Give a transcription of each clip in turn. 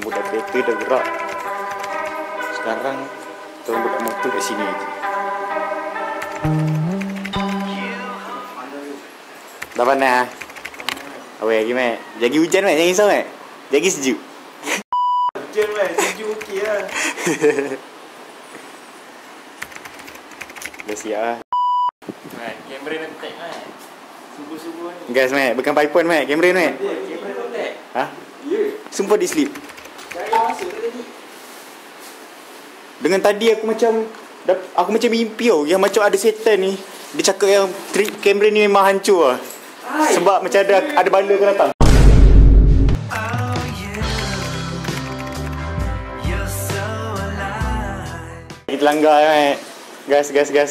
budak kereta dah gerak. Sekarang kita orang budak motor kat sini je. Dah panas? Awak lagi mat. Jagi hujan mat, jangan risau mat. Jagi sejuk. Hujan mat, sejuk okey lah. Dah siap lah. Mat, kamera nak tag mat. Subuh-subuh ni. Gas mat, bukan iPhone mat, kamera mat. Kamera nak tag. Ha? Ya. Sumpah dia sleep. Cahaya masuk ke tadi? Dengan tadi aku macam mimpi tau. Yang macam ada setan ni. Dia cakap yang trik kamera ni memang hancur lah. Sebab macam ada bala akan datang. Kita langgar mat. Gas. Prophet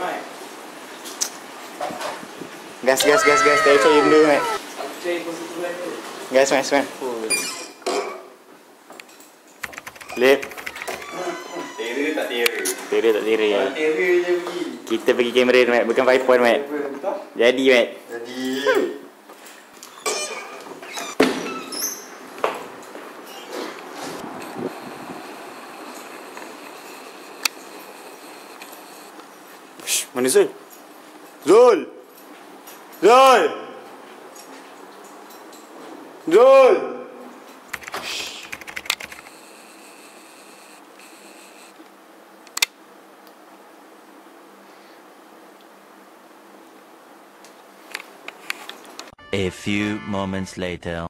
mat. Gas. Tak percaya benda mat. Aku percaya konstituen tu. Gas mat. Lip. Tera tak tera? Tera tak tera ya. Tera je pergi. Kita pergi kamera mat, bukan iPhone mat. Jadi mat. Jadi. Mana Zul? Zul! A few moments later.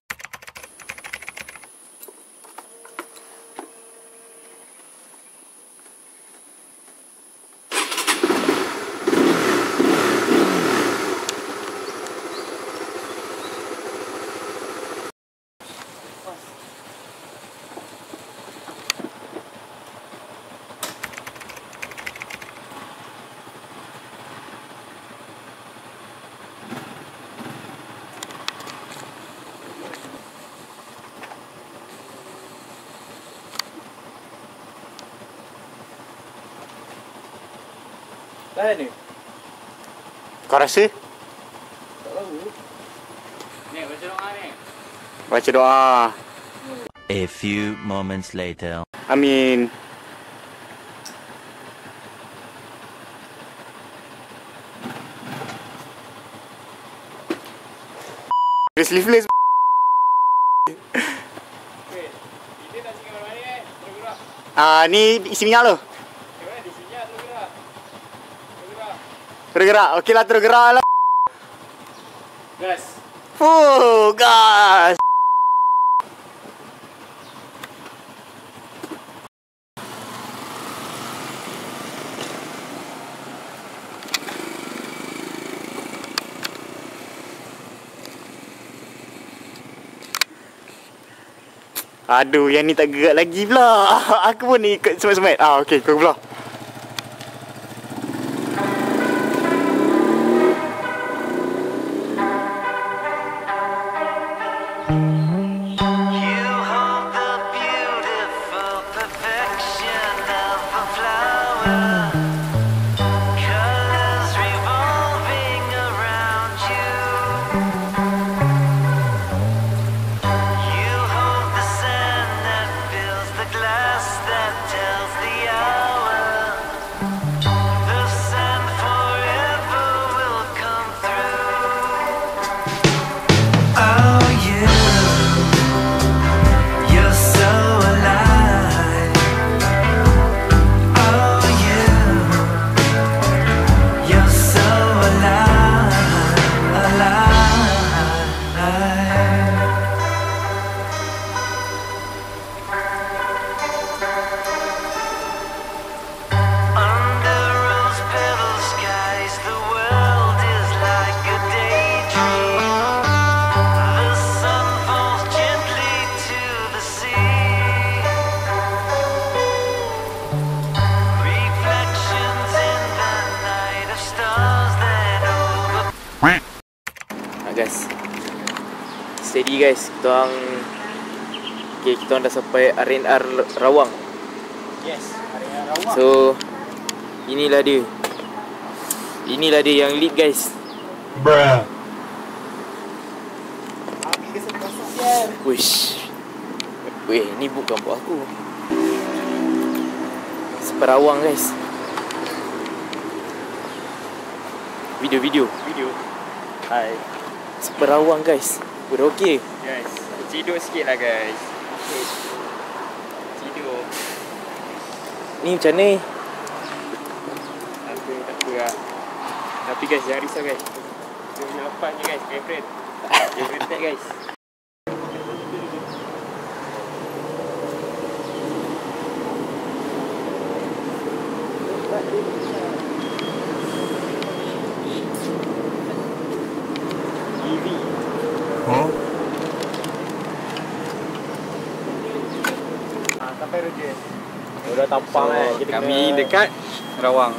Dah ni? Kau rasa? Tak tahu. Ni baca doa ni. Baca doa. A few moments later. Amin. Sleeveless. Wait, ini nak singgah mana ni? Tergerak. Ni isi minyak lo. Macam di sini tergerak. Tergerak. Okeylah tergerak lah. Gas. Gas. Aduh, yang ni tak gerak lagi pula. Aku pun ni ikut semat-semat. Okey, kau pula. Guys, steady guys, kita orang dah sampai RNR Rawang. Yes, RNR Rawang. So inilah dia yang lead guys. Ambil kesempatan. Wish. Weh, ni bukan buat aku. Seperawang guys. Video. Hai Seperawang guys. Udah okey. guys, tidur sikit lah guys. Tidur. Ni macam ni. Tak apa lah. Tapi guys, jangan risau guys. Dia boleh lepas je guys, favorite. Favorite tag guys. Sampai Roger. Udah tampang Kami dekat Rawang.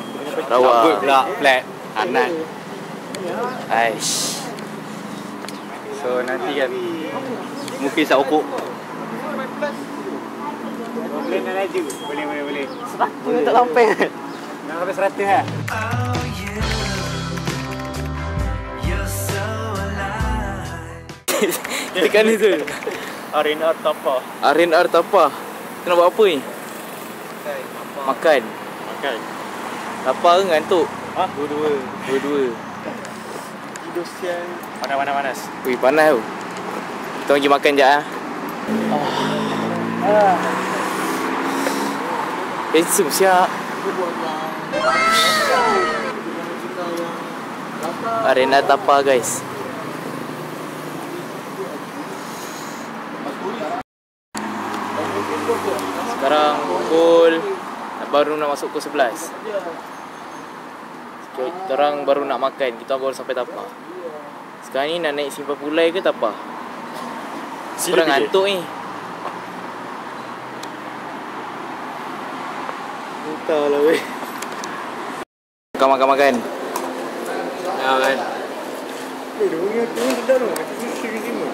Rawang. Pula flat Anan. Aish. So nanti kan mungkin saya ukur. Boleh nak laju. Boleh. 100 tak sampai. Nak sampai 100 lah. Tekan ni tu. Arena Tapa. R&R Tapa. Kita nak buat apa ni? Makan. Lapar ke ngantuk? Ha? Dua-dua. Tidur siang. Panas. Wih, panas tu. Kita pergi makan sekejap lah. Handsome siap. Arena Tapa guys. Sekarang pukul baru nak masuk pukul 11. Kita orang baru nak makan. Kita baru sampai Tapa. Sekarang ni nak naik Simpang Pulai ke Tapa? Kurang ngantuk ni. Entahlah weh. Makan. Ya kan. Dia punya tu sedap tu. Macam sushi ke sini.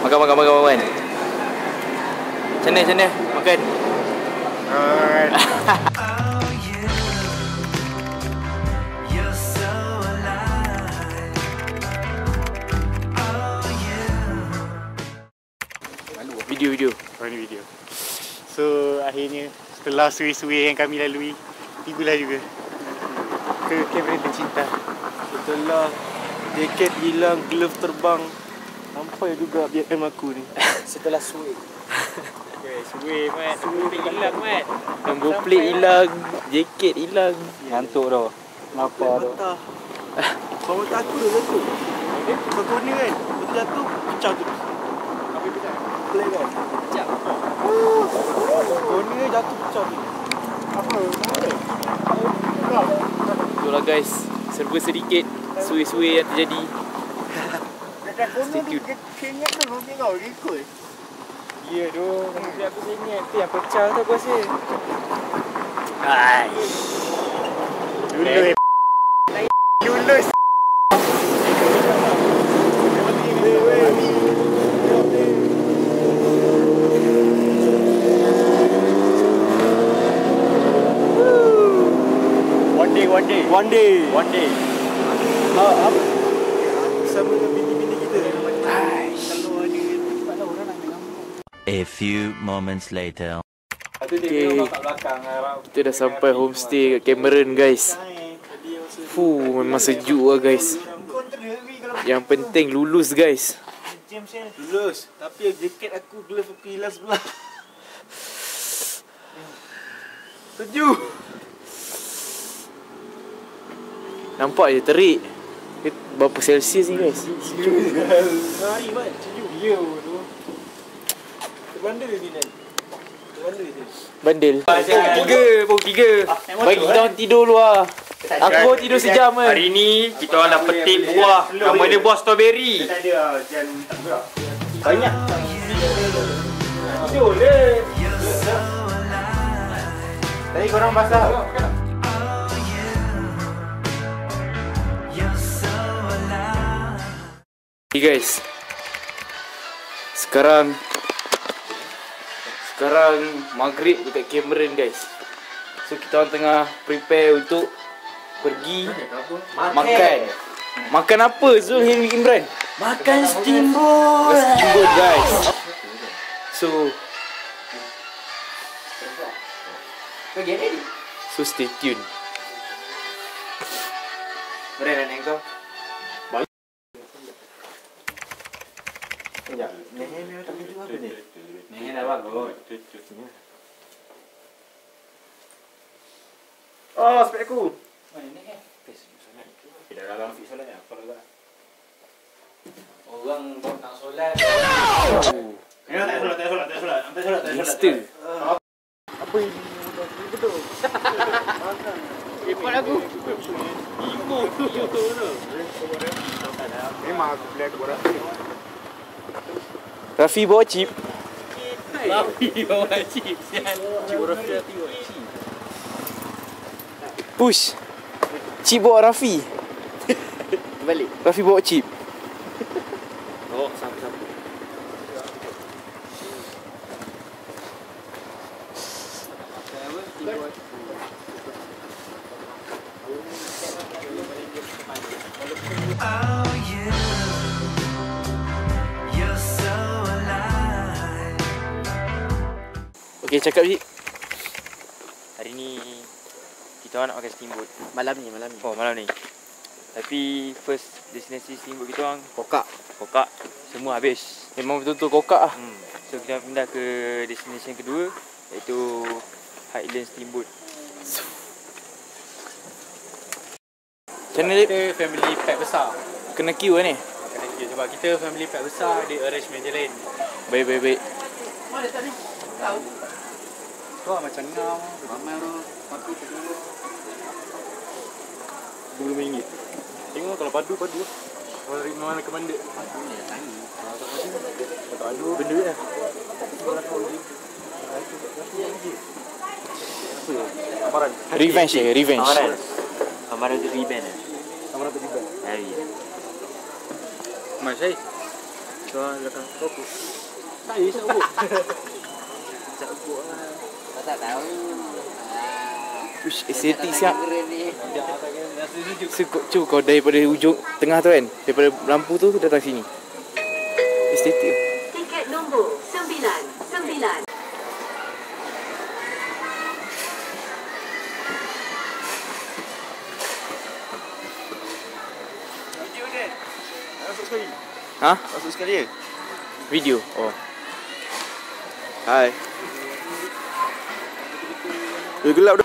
Makan. Macam mana? Makan. Video. Ini video. So akhirnya setelah suri-suri yang kami lalui, tibalah juga ke kamera tercinta. Setelah jaket hilang, glove terbang, sampai juga BM aku ni. Setelah suit. Suwe mat. Suwe hilang mat. Nombor plate hilang, jaket hilang. Ngantuk dah. Lapar dah. Kau mata aku dah jatuh. Kau kuning kan? Betul jatuh, pecah tu. Apa pecah? Play kan? Pecah. Kuning jatuh, pecah tu. Apa? Itulah guys, serba sedikit suwe-suwe yang terjadi. Dekat kono tu keingat tu lu tengok rekod. Ya tu, nanti aku ingat tu yang pecah tu aku rasa. Hai. Lulus. Lulus. One day. Apa? Sama dengan bini-bini kita. A few moments later. Okay, kita dah sampai homestay kat Cameron guys. Memang sejuk lah guys. Yang penting lulus guys. Lulus. Tapi jaket aku, glove aku hilang sebelah. Sejuk. Nampak je terik. Berapa Celsius ni guys? Hari man, sejuk. Ya tu. Bandel ni kan. Bandel. Pukul 3. Bagi kita orang tidur luar. Aku tidur sejam kan. Hari ni kita orang dah petik buah. Nama dia buah strawberry. Tak ada hujan tak gerak. Banyak. Jom le. Tadi korang basah. Okay guys. Sekarang maghrib dekat Cameron guys. So kita orang tengah prepare untuk pergi makan. Makan apa Zul Imran? Makan steamboat. Steamboat guys. So stay tuned. Berat nak kau? Nenek dah bangun. Oh, spek aku. Mana nenek? Tidak dalam fix solat ni. Apa dah? Orang nak solat. Tak solat. Gangster. Apa ini? Betul. Ikut aku. Memang aku beli aku orang. Rafi bawa chip. Rafi bawa chip. Chip Rafi tengok chip. Push. Chip bawa Rafi. Balik. Rafi bawa chip. Oh, sama. Okay, cakap je. Hari ni kita orang nak makan steamboat. Malam ni. Oh, malam ni. Tapi first destinasi steamboat kita orang Kokak. semua habis. Memang betul-betul kokak lah. So kita pindah ke destination kedua, iaitu Highland Steamboat. Macam mana Kita family pack besar. kena queue lah ni? Kena queue sebab kita family pack besar, dia arrange meja lain. Baik. Mana tadi? Tahu. Kau macam ngau, ramai tu. Padu dulu. RM20. Tengok kalau padu. Kalau dari mana ke mana? Padu ni dah tanya. Kalau padu benda lah. Amaran. Revenge. Amaran tu rebound lah. Amaran tu juga. Hari ya. Mas Syed. Kau belakang kau pun. Saya sebut. Tak tahu. Ush, estetik siap. Cuba kau daripada ujung tengah tu kan, daripada lampu tu datang sini. Estetik. Tiket nombor 99. Video ni. Masuk sekali. Ha? Masuk sekali ya? Video. Oh. Hai. Gelap dah.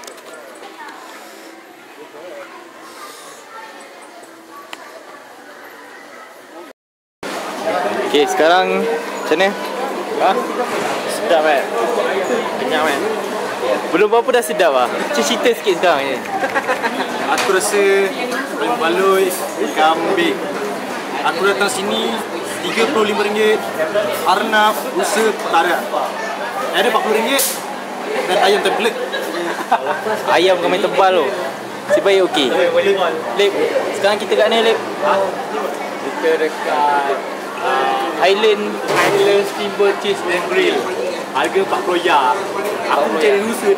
Okay, sekarang macam mana? Ha? Sedap kan? Kenyang kan? Belum berapa dah sedap lah. Cerita sikit sekarang ni. Aku rasa paling baloi kambing. Aku datang sini RM35, arnab, usa, tarak. Ada RM40 dan ayam terbelit. Ayam bukan main tebal tu. Si baik okey. Lep, sekarang kita kat mana Lep? Kita dekat Highland Steamboat Cheese and Grill. Harga RM40. Aku cari rusa.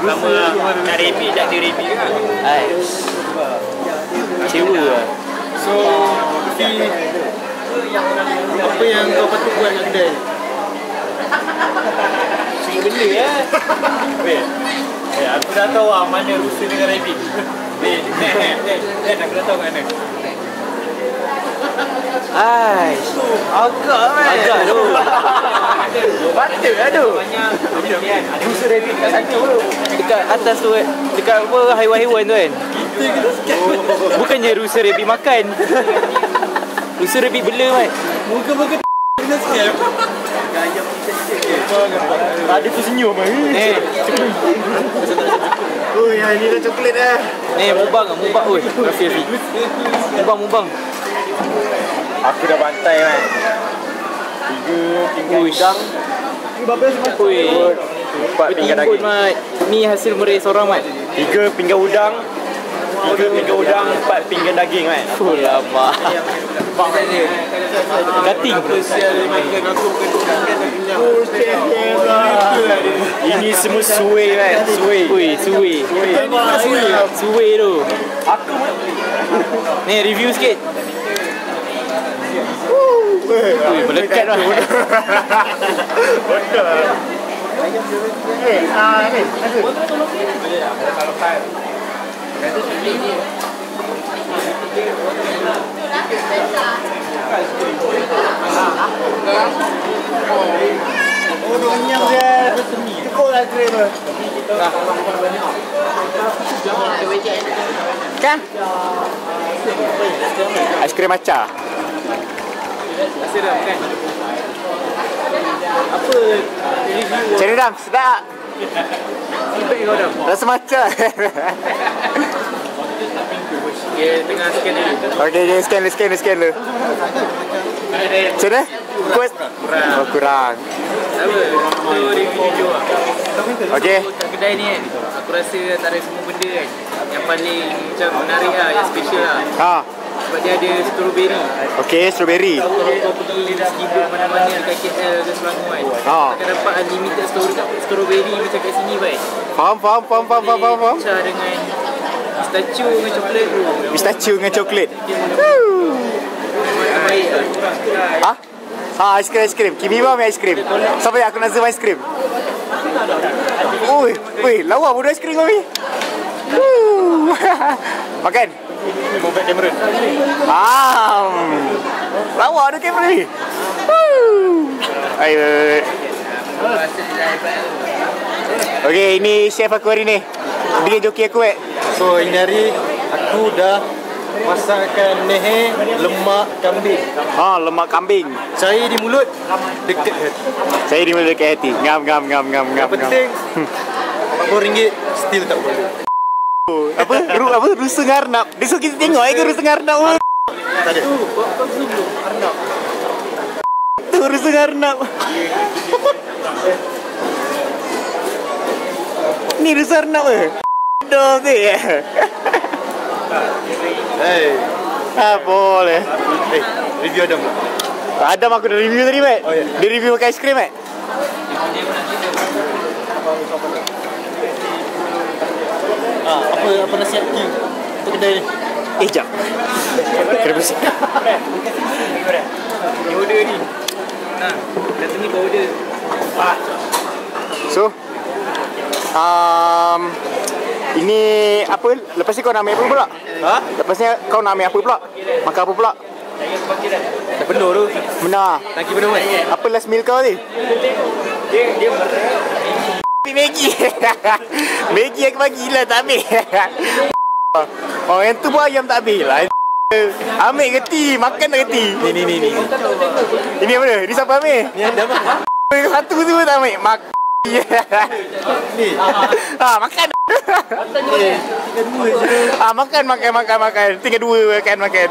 Lama nak repi, jadi repi kan. Hai. Kecewa lah. So, apa yang kau patut buat kat kedai? Semua benda ya. Aku dah tahu lah mana rusa dengan rabbit. Aku dah tahu kat mana. Hai. Agak tu. Patut lah tu. Rusa rabbit kat sana tu. Dekat atas tu dekat apa haiwan-haiwan tu kan. Bukannya rusa rabbit makan. Rusa rabbit bela mat. Muka-muka kena scam. Gaya ada tu senyum. Oh, yang ni dah coklat dah. Mubang oi. Rafi. Mubang. Aku dah bantai kan. 3 pinggan udang. Ni berapa semua? Oi. 4 pinggan daging. Mat. Ni hasil meraih seorang mat. 3 pinggan udang, 3 udang, 4 pinggan daging kan. Full lama. Cutting. Ini semua suai kan. Suai. Ui, suwe. Suwe tu. Ni review sikit. Ui, melekat lah. Kan? Aiskrim matcha. Rasa dah kan? Apa review? Macam ni Dam, sedap. Feedback kau dah? Rasa matcha. Okay, tengah scan dulu. Okey, scan dulu. Macam mana? Kuat? Oh, kurang. Apa? Aku review jujur lah. Okey. Kat kedai ni kan, aku rasa antara semua benda kan, yang paling macam menarik lah, yang special lah. Ha. Sebab dia ada strawberry. Okey, strawberry. Kalau kau pergi skibut mana-mana dekat KL ke Selangor kan, akan dapat unlimited strawberry macam kat sini kan. Faham. Pecah dengan pistachio dengan coklat tu. Pistachio dengan coklat. Baik lah. Ha? Ha, aiskrim. Kimi bam aiskrim. Sampai aku nak zoom aiskrim. Ui, lawa bodoh aiskrim kau ni. Makan. Mau back kamera. Lawa ada kamera ni. Ayo. Okey, ini chef aku hari ni. Dia joki aku So ini hari aku dah masakkan leher lemak kambing. Ha, lemak kambing. Saya di mulut dekat hati. Saya di mulut dekat hati. Ngam. Yang penting RM40 still tak boleh. Apa? Rusa ngarnap. Besok kita tengok ke rusa ngarnap. Tak ada. Tu rusa ngarnap. Ni rusa ngarnap ke? Dong ke? Hey, Boleh. review Adam. Adam aku dah review tadi, Mat. Oh, ya. Dia review makan aiskrim, Mat. Apa nasihat you untuk kedai ni? Jap. Kena bersih. Ni order ni. Kat sini kau order. So, ini apa? Lepas ni kau nak ambil apa pula? Ha? Lepas ni kau nak ambil apa pula? Makan apa pula? Dah penuh tu. Benar. Lagi penuh kan? Apa last meal kau ni? Maggi. Maggi aku bagilah tak ambil. Oh, yang tu pun ayam tak ambil lah. Ambil reti, makan dah reti. Ni. Ini apa dia? Ini siapa ambil? Ni Adam lah. Satu tu pun tak ambil. Ni. Makan. Makan. Tinggal 2 makan.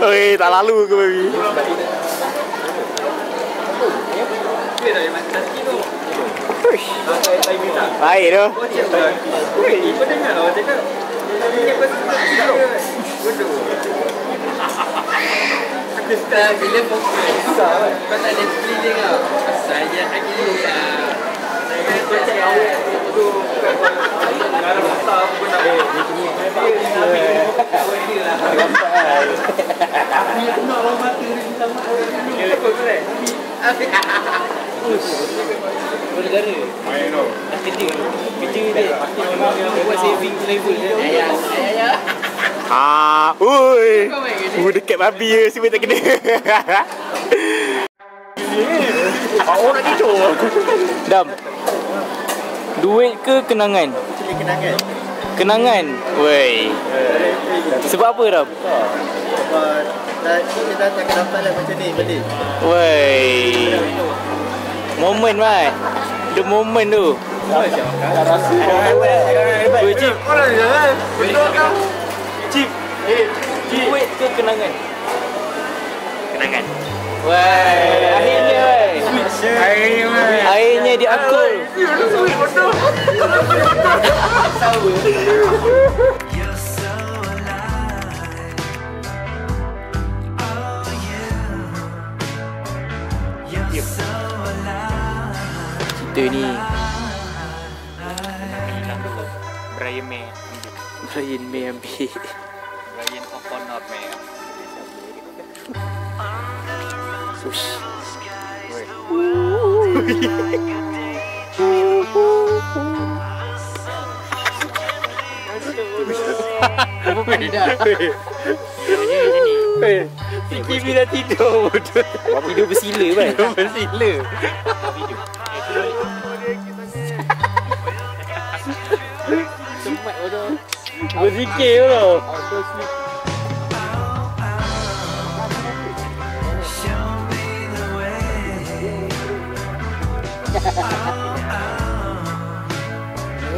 Oi, tak lalu ke baby. Baik tu. Kau dengar lah orang cakap. Aku start bila fokus. Kau tak ada feeling tau. Saya lagi lah. Kau cakap awak tu. Garang besar pun nak. Aku nak orang mata dia sama. Dia lekuk tu kan? Negara. Main tu. Dah kerja. Kerja dia. Dia buat saving level dia. Ya. Dekat babi je, semua tak kena. Awak nak tidur. Dam. Duit ke kenangan? Kenangan. Kenangan. Wey. Sebab apa, Dam? Kita dah tak dapat lah macam ni balik. Wey. Moment, Mat. The moment tu. Tak rasa. Wey, Cip. Orang jangan. Betul kau. Cip. Duit ke kenangan? Kenangan. Wey. Akhirnya, wey. Akhirnya diakul. Bodoh. ada ni. Brian May. Brian May ambil. Brian O'Connor May. Ush. Apa benda dah? TV dah tidur. Tidur bersila kan? Tidur bersila. Semat bodoh. Berzikir tau.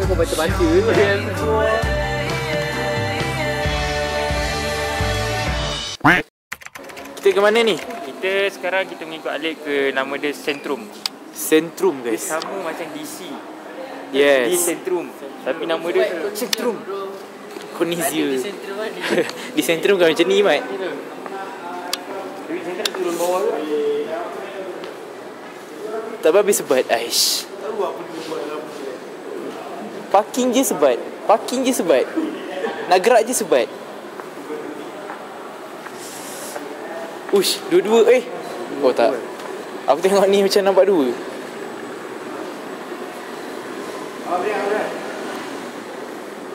Kau baca-baca kan? Kita ke mana ni? Sekarang kita mengikut alik ke nama dia Sentrum. Sentrum Dia guys. sama macam DC. Yes. Di Sentrum. Tapi nama dia Sentrum. Konizia. Di Sentrum kan macam ni Mat. Tapi Sentrum turun bawah ke? Tak habis sebat. Aish. Parking je sebat. Parking je sebat. Nak gerak je sebat. Ush, dua-dua Oh tak. Aku tengok ni macam nampak dua.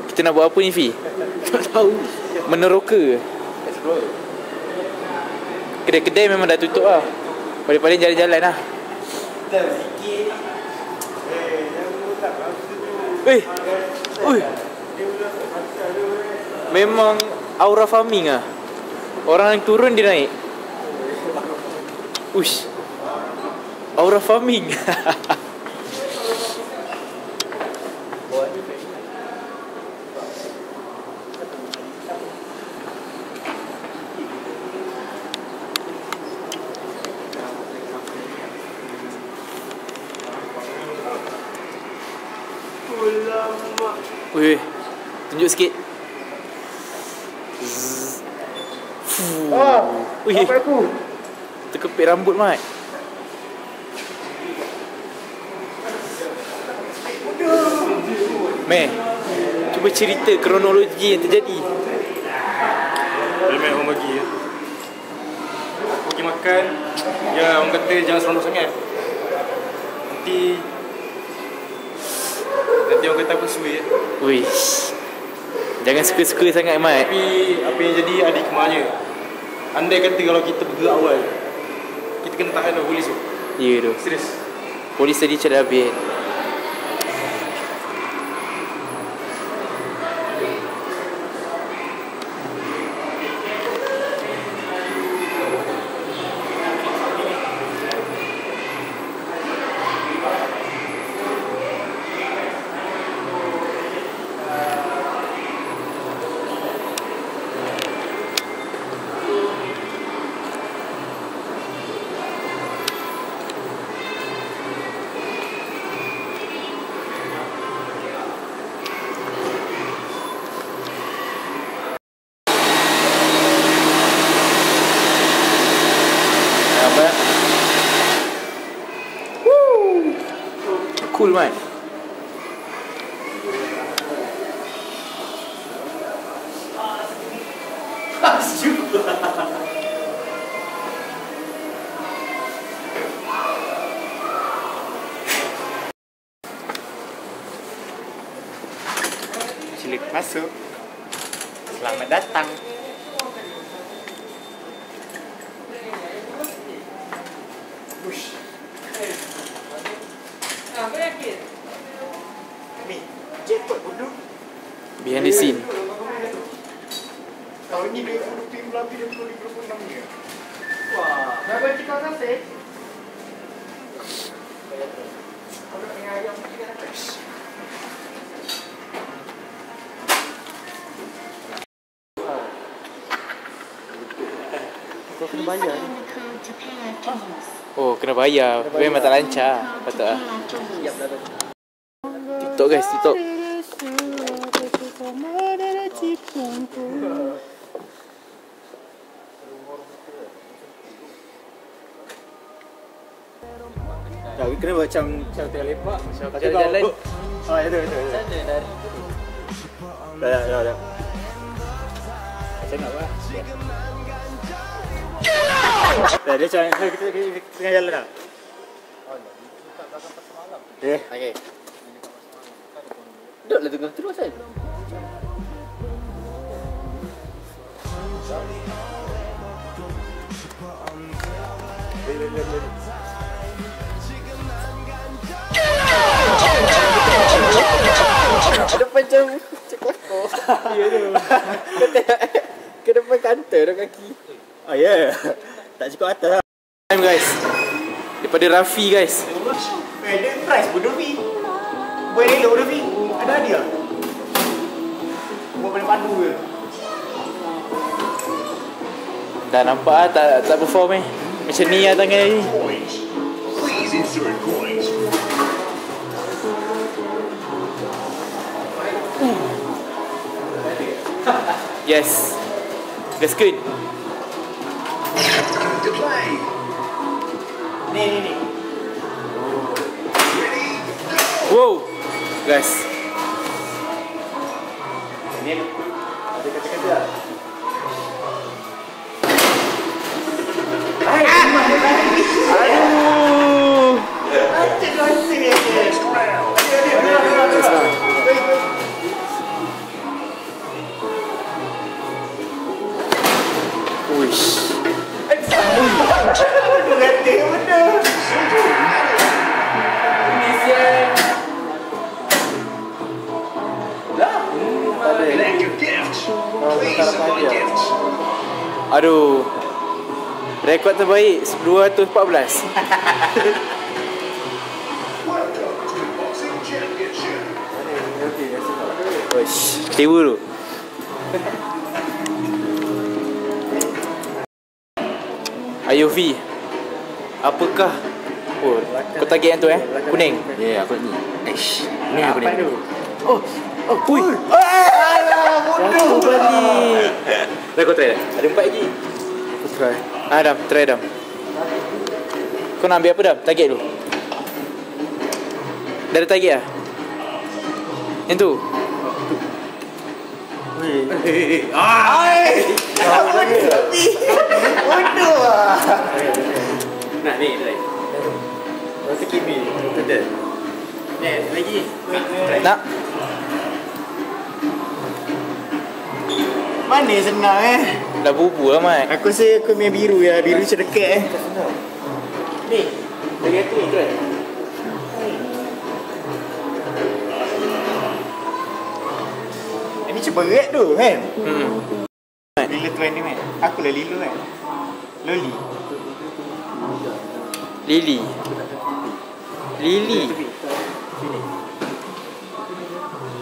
Kita nak buat apa ni Fi? Tak tahu. Meneroka. Kedai-kedai memang dah tutup lah. Paling-paling jalan-jalan lah. Ui. Memang aura farming ah. Orang yang turun dia naik. Ush. Aura farming. Ui, tunjuk sikit. Ui, terkepit rambut Mat. Meh, cuba cerita kronologi yang terjadi. Dia orang bagi aku pergi makan. Ya, orang kata jangan seronok sangat. Nanti orang kata aku suit. Ui, jangan suka-suka sangat Mat. Tapi apa yang jadi ada hikmahnya. Andai kata kalau kita bergerak awal, kita kena tahan oleh polis tu. Ya tu. Serius. Polis tadi cakap habis. Cool Mat. Silik masuk. Selamat datang. Ni, jackpot bodoh. Behind the scene. Tahun ni 20 tim lebih dari 2026 ni. Wah, dah bagi kau rasa? Kau kena bayar ni. Oh, kena bayar. Memang tak lancar. Patut lah. TikTok guys, TikTok. Ya, kena buat macam tengah lepak. Macam jalan. Oh, ya, betul. Dah. Macam nak apa? Dah, dia macam kita tengah jalan dah. Okay. Duduklah tengah terus kan. Ada macam cekoko. Ya tu. Ke depan kantor dah kaki. Oh ya. Tak cukup atas lah. Time guys. Daripada Rafi guys. Dia price bodoh Fi. Boleh elok bodoh Fi. Ada hadiah. Buat padu ke? Dah nampak lah tak perform macam ni lah tangan ni. Please insert coins. Yes. That's good. To play. Ni. Wow. Guys. Ni ada kata-kata lah. Aduh. Next round. Uish. Thank you, gifts. Please supply gifts. Aduh. Rekod terbaik 214. Welcome to the Boxing Championship. Uish. Tewa tu. Ayo V. Apakah? Oh, kau target yang tu Kuning. Ya, aku ni. Ni aku ni. Ui. Alah, bodoh balik. Dah kau try dah? Ada 4 lagi. Aku try. Dam, try Dam. Kau nak ambil apa Dam? Target tu. Dah ada target lah? Yang tu? Bodoh lah. Nak ni, try. Rasa kimi, betul. Ni, lagi. Nak? Mana senang Dah bubu lah Mat. Aku rasa aku main biru ya. Biru macam dekat Ni. Lagi aku ni try. Ini macam berat tu kan. Mat. Lila tu ni kan. Aku lah Lilo kan. Loli. Lili.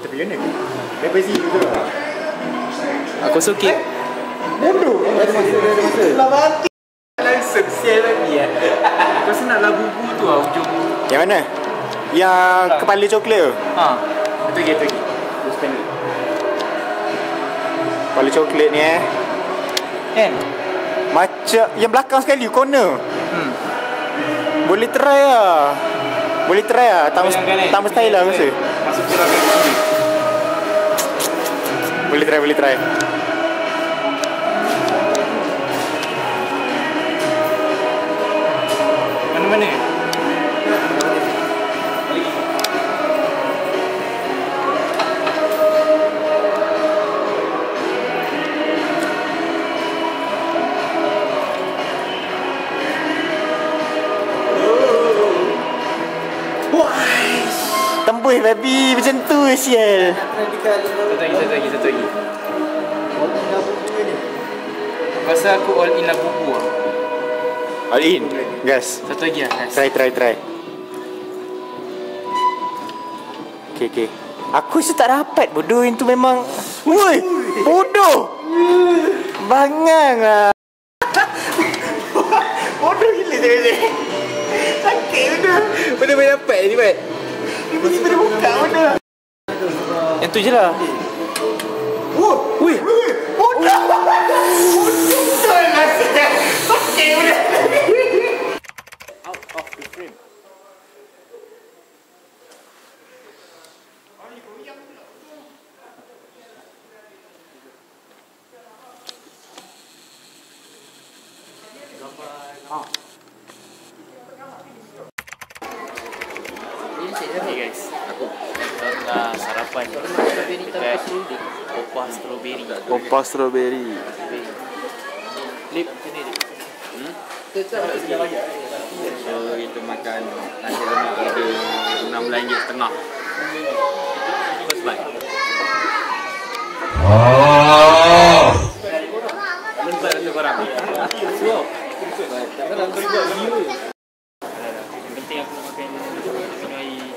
Tapi mana? Lepas sini tu. Aku suka. Bodoh. Ada masa. Lah mati. Langsung share lagi Kau senang lah bubu tu lah ujung. Yang mana? Yang kepala coklat tu. Ha. Itu lagi. Terus pendek. Kepala coklat ni Kan? macam yang belakang sekali corner. Boleh try lah. Tambah style lah rasa. Masuk celah kaki. Boleh try. Mana-mana? Tembus babi macam tu sial. Satu lagi. Pasal aku all in lah bubu lah. All in. Gas. Satu lagi lah guys. Try. Okay. Aku rasa tak dapat. Bodoh yang tu memang. Woi, bodoh. Bangang lah. Bodoh gila tu. Sakit bodoh. Benda boleh dapat ni Mat. Tiba-tiba dia buka bodoh. Yang tu je lah. Woi, bodoh. Betul lah. Sakit bodoh. Out of the frame. Okay guys, kita tengah sarapan dekat Opah Strawberry. Opah strawberry. Lip sini Lip. So kita makan nasi lemak order RM16.5. First bite. Bentar rasa korang. Yang penting aku makan minum air.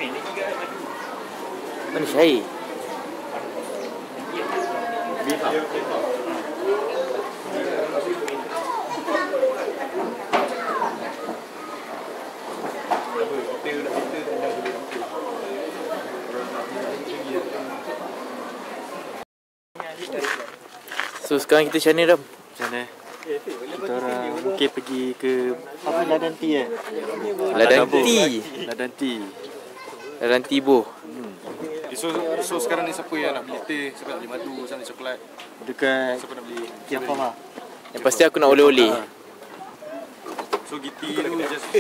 Ini juga madu. Mana Syahir? So sekarang kita macam mana Ram? Macam mana? Kita orang mungkin pergi ke apa Ladang Tea Ladang Tea. Ladang Tea. Ladang Tea boh. So sekarang ni siapa yang nak beli teh, siapa nak beli madu, siapa nak beli coklat? Dekat siapa nak beli? Tiap apa? Yang pasti aku nak oleh-oleh. So giti tu just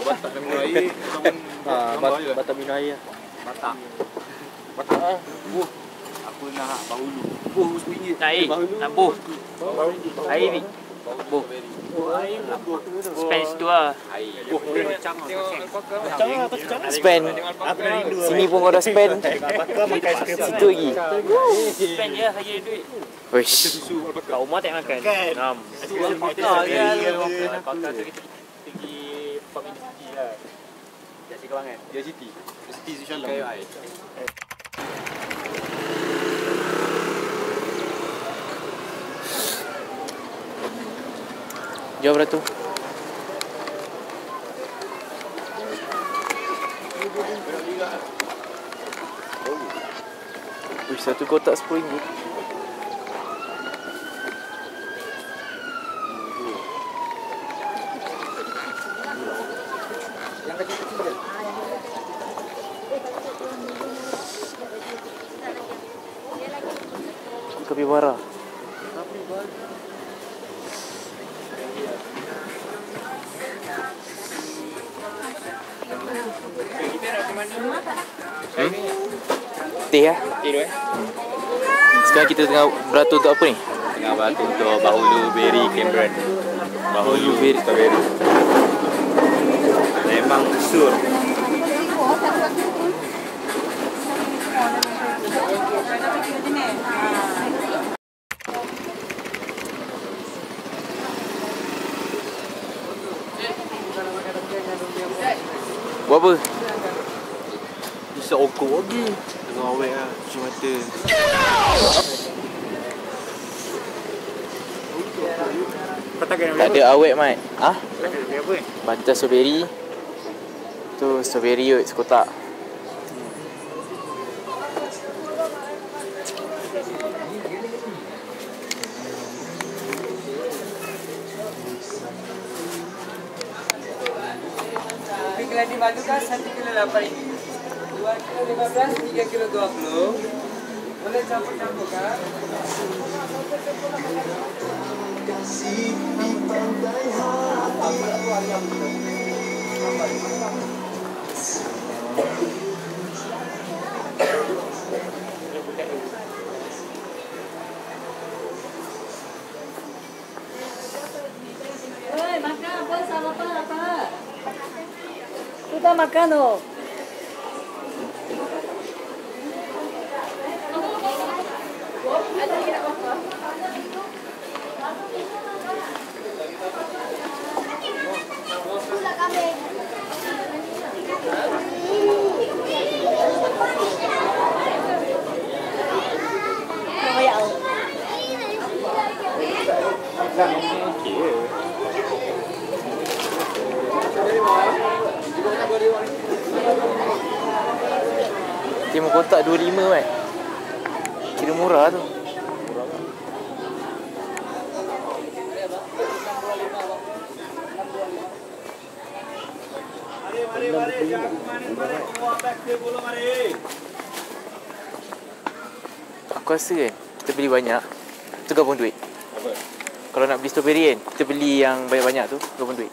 batak dan minum air Batak minum air. Batak aku nak bahulu. RM10. Nak air, nak boh. Air ni. Boh. Spend situ lah. Spend. Sini pun kau dah spend. Situ lagi. Spend je hari duit. Wish. Kat rumah tak makan. Ngam. Pakar tu kita pergi Pub City lah. Kat Sikawangan. Dia City. City insyaAllah. Jawab Ratu. Wish, satu kotak RM10. Kapibara. Teh lah. Sekarang kita tengah beratur untuk apa ni? Tengah beratur untuk bahulu berry Cameron. Bahulu berry strawberry. Memang sur. Buat apa? Bisa okok lagi. Tengah awet lah. Cuci mata. Tak ada awet Mat. Ah? Bantal strawberry. Tu strawberry yuk sekotak. Keladi madu kan 1 kilo 8 ini. 2 kilo 15, 3 kilo 20. Boleh campur-campur kan? Oi, makan apa? Sarapan apa? Sudah makan oh. Timur kotak 25 Mat. Kira murah tu. Aku rasa kan kita beli banyak tu gabung duit. Apa? Kalau nak beli strawberry kan, kita beli yang banyak-banyak tu gabung duit.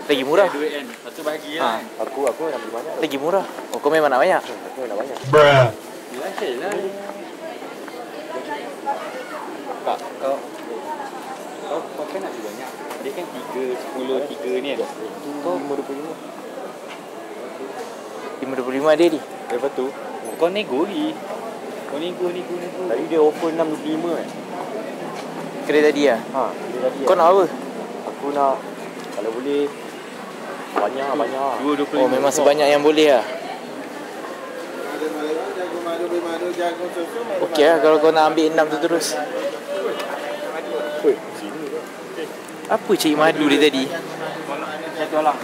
Lagi murah. Duit kan. Satu bahagian. Aku nak beli banyak. Lagi murah. Oh, kau memang nak banyak. Aku nak banyak. Yelah, Syed lah. Kak, kau kan nak beli banyak. Dia kan 3, 10, 3 ni kan. Kau 5.25. 5.25 dia ni. Lepas tu, kau nego lagi. Kau nego. Tadi dia offer 6.25 kan. Kedai tadi lah. Ha, dia tadi. Kau nak apa? Aku nak kalau boleh banyak. 2.25. Oh, memang sebanyak yang boleh lah. Okey lah kalau kau nak ambil 6 tu terus. Oi, sini ke? Apa cik madu dia tadi? Satu alang.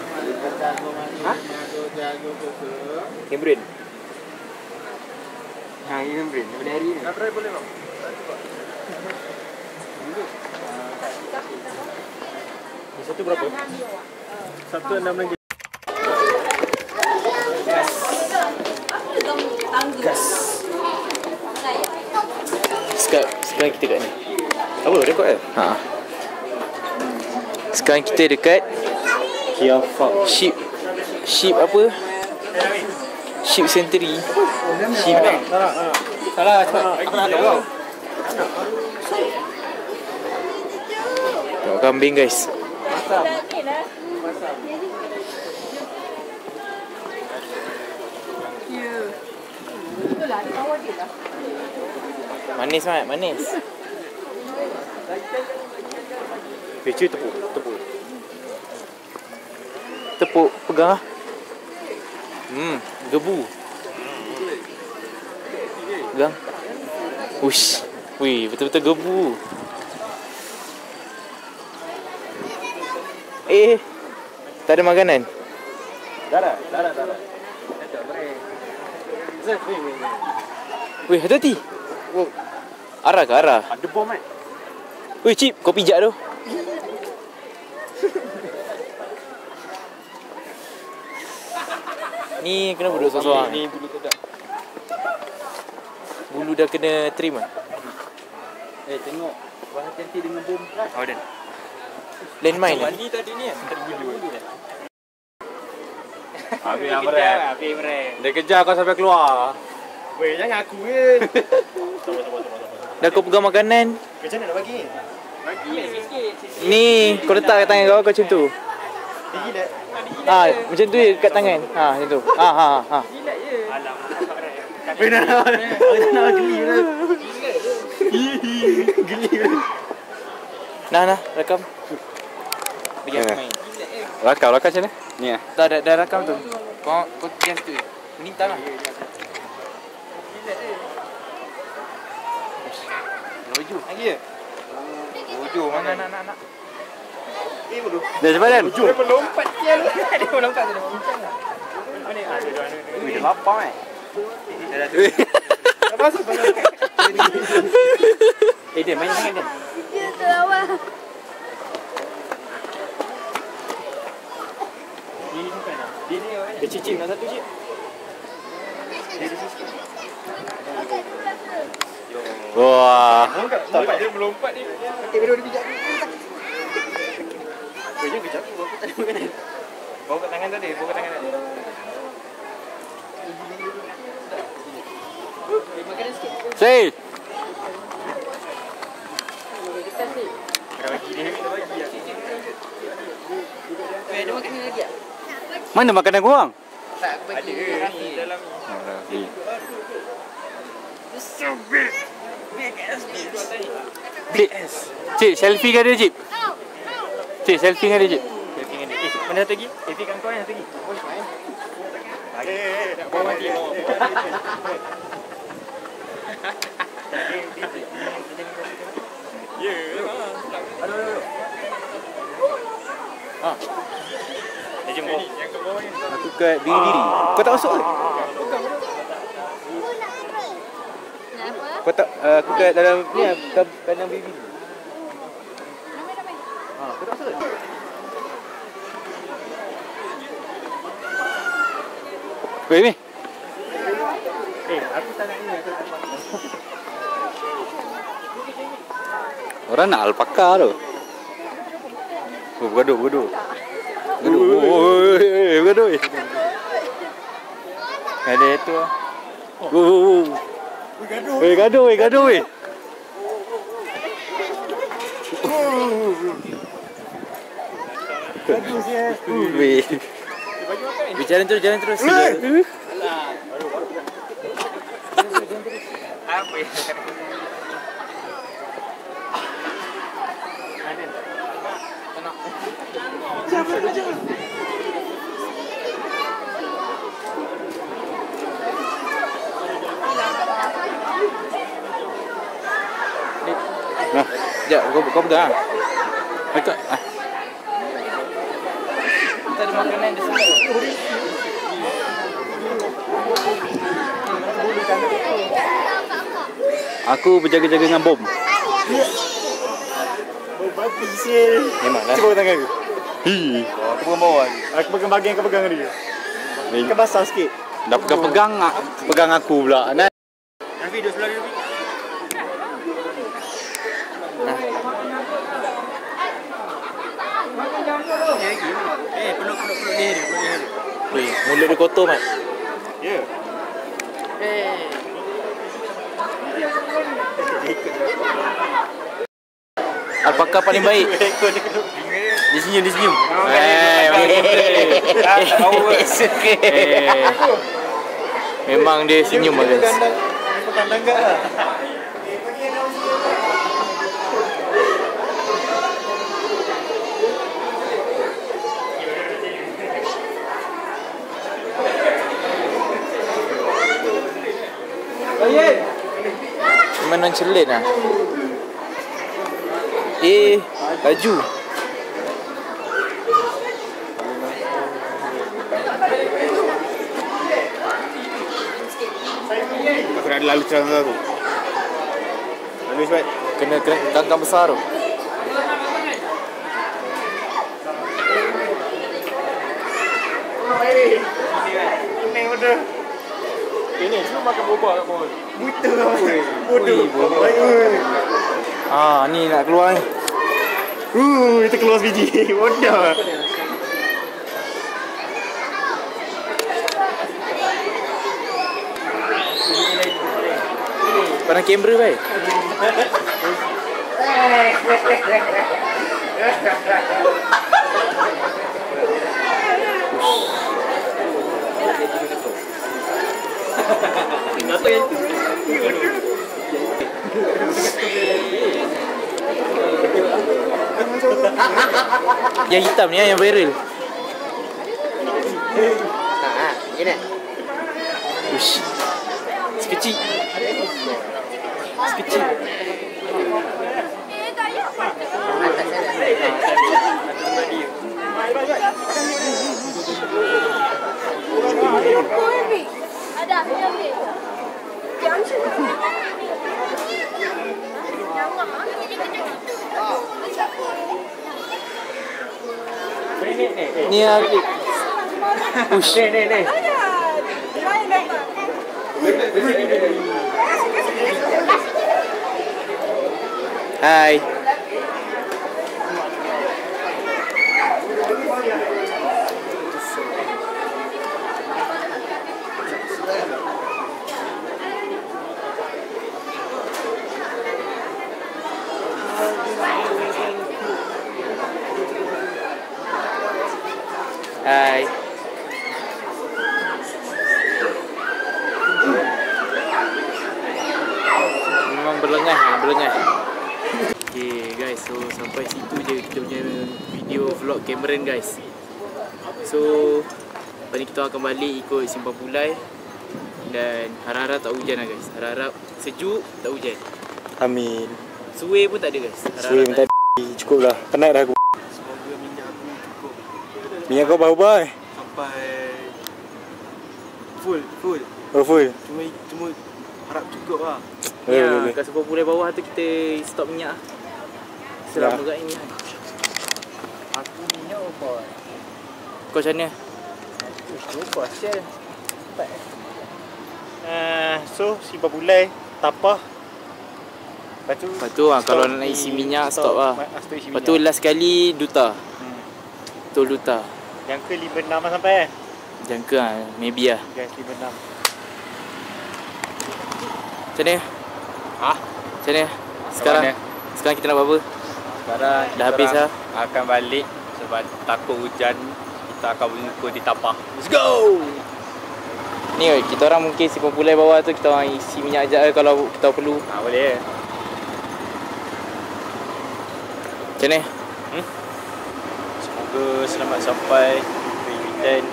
Ha? Cambridge. Ha, ini Cambridge. Daripada hari ni. Nak try boleh bang? Satu berapa? 1.6 lagi. Gas. Sekarang kita kat ni. Apa rekod eh? Ha. Sekarang kita dekat Kia Fak. Ship apa? Ship Century. Ship lah. Salah, cepat. Aku nak tahu. Tengok kambing guys. Manis mat, manis. Pecah tepuk. Tepuk pegang ah. Gebu. Pegang. Ush. Wih, betul-betul gebu. Tak ada makanan. Darah. Wih, hati-hati. Arah ke arah? Ada bom kan? Wih, Cip, kau pijak tu. Ni kenapa duduk seorang-seorang? Ni bulu tak. Bulu dah kena trim ah. Tengok. Hati-hati dengan bom. Oh, dan. Landmine ni. Ni tadi ni kan? Bulu. Habis merek. Dia kejar kau sampai keluar. Weh, jangan aku weh. Dah kau pegang makanan. Macam mana nak bagi? Bagi sikit. Ni, kau letak kat tangan kau macam tu. Gigi dah. Macam tu je kat tangan. Macam tu. Alamak. Benar. Nak geli lah. Geli. Nah, rekam. Bagi aku main. Rakam macam mana? Ni ah. Dah rakam tu. Kau yang tu. Menintang lah. Laju. Lagi ya? Laju mana nak. Dah cepat kan? Dia melompat dia lu. Dia melompat dia bincang lah. Mana ada. Dia lapar eh. Dah tu. Apa sebab? Dia main sangat dia. Dia terlawa. Dia cicip nak satu cip. Wah. Dia melompat ni. Sakit bila dia pijak. Kau jangan kejap. Aku tak ada makanan. Bawa kat tangan tadi. Makanan sikit. Say. Dah bagi dia. Ada makanan lagi tak? Mana makanan korang? Tak, aku bagi Rafi. Dalam ni. Cik, selfie kan dia, Cik? Cik, selfie kan dia, Cik? Mana satu lagi? Kat kau yang satu lagi. Nak bawa mati. Ya. Aduh. Dia jemput. Yang kat bawah ni. Aku kat diri. Kau tak masuk ke? Nak apa? Kau tak, aku kat dalam ni lah, kandang baby. Ramai-ramai. Kau tak masuk ke? Weh ni. Aku tak nak ni. Orang nak alpaka tu. Oh, bergaduh. Bergaduh. Ada itu ah. Gaduh. Jalan terus. Apa ya? Nah, sekejap kau pegang. Dekat. Kita ada makanan di sana. Aku berjaga-jaga dengan bom. Bom babi sil. Memanglah. Cuba tangan aku. Aku pegang bawah. Aku pegang bahagian kau pegang tadi. Kau basah sikit. Dah pegang aku pula. Nah. Yang video sebelah ni. Peluk leher dia. Weh, mulut dia kotor mat. Ya. Alpaka paling baik. Dia senyum. Memang dia senyum guys. Memang nonchalant lah. Laju. Aku nak lalu cerang aku. Lalu cepat. Kena kangkang besar tu. Ini semua makan boba kat bawah. Buta kau. Bodoh. Baik oi. Ni nak keluar ni. Itu keluar biji. Bodoh. Pandang kamera baik. Kenapa yang tu? Yang hitam ni yang viral. Ini. Ush. Sekecil. Ada. Ni aku. Ush. Ni. Hai. Hai. Memang berlengah. Okay guys, so sampai situ je kita punya video vlog Cameron guys. So lepas ni kita akan balik ikut Simpang Pulai. Dan harap-harap tak hujan lah guys. Harap-harap sejuk tak hujan. Amin. Suwe pun tak ada guys. Suwe minta cukup lah. Penat dah aku. Semoga minyak aku cukup. Minyak kau berapa? Sampai full. Oh full. Cuma harap cukup lah. Ya, kat Simpang Pulai bawah tu kita stop minyak. Selama kat ini. Aku minyak apa? Kau macam mana? Lupa Shell. dapat. So si Babulai tapah. Lepas tu kalau nak isi minyak stop lah. Lepas tu last kali duta. Tol duta. Jangka 5-6 lah sampai Jangka lah, maybe lah. Guys, 5-6. Macam mana? Macam mana? Sekarang kita nak buat apa? Sekarang dah habis lah. Akan balik sebab takut hujan. Kita akan berjumpa di Tapah. Let's go! Ni kita orang mungkin si Populai bawah tu kita orang isi minyak sekejap kalau kita perlu. Boleh. Macam mana? Semoga selamat sampai ke weekend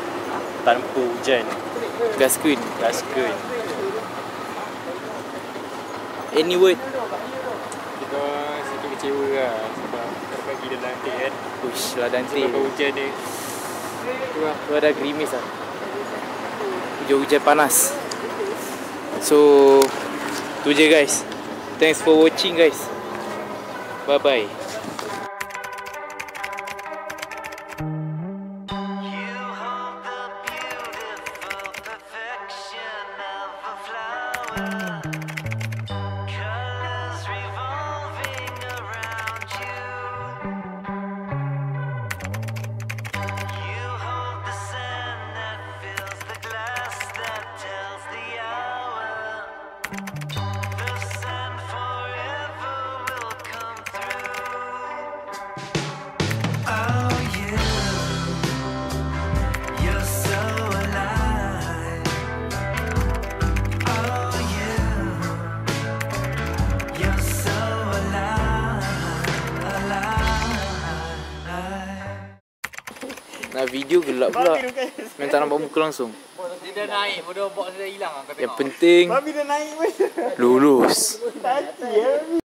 tanpa hujan. Gaskun. Any word? Kita sikit kecewa lah sebab kita pagi dah lantik kan. Uish lah nanti. Sebab hujan ni. Tu ada gerimis lah. Hujan panas. So tu je guys. Thanks for watching guys. Bye bye. Nak video gelap pula. Memang tak nampak muka langsung. Dia dah naik, bodoh box dia dah hilang. Yang penting Babi dah naik pun. lulus. Hati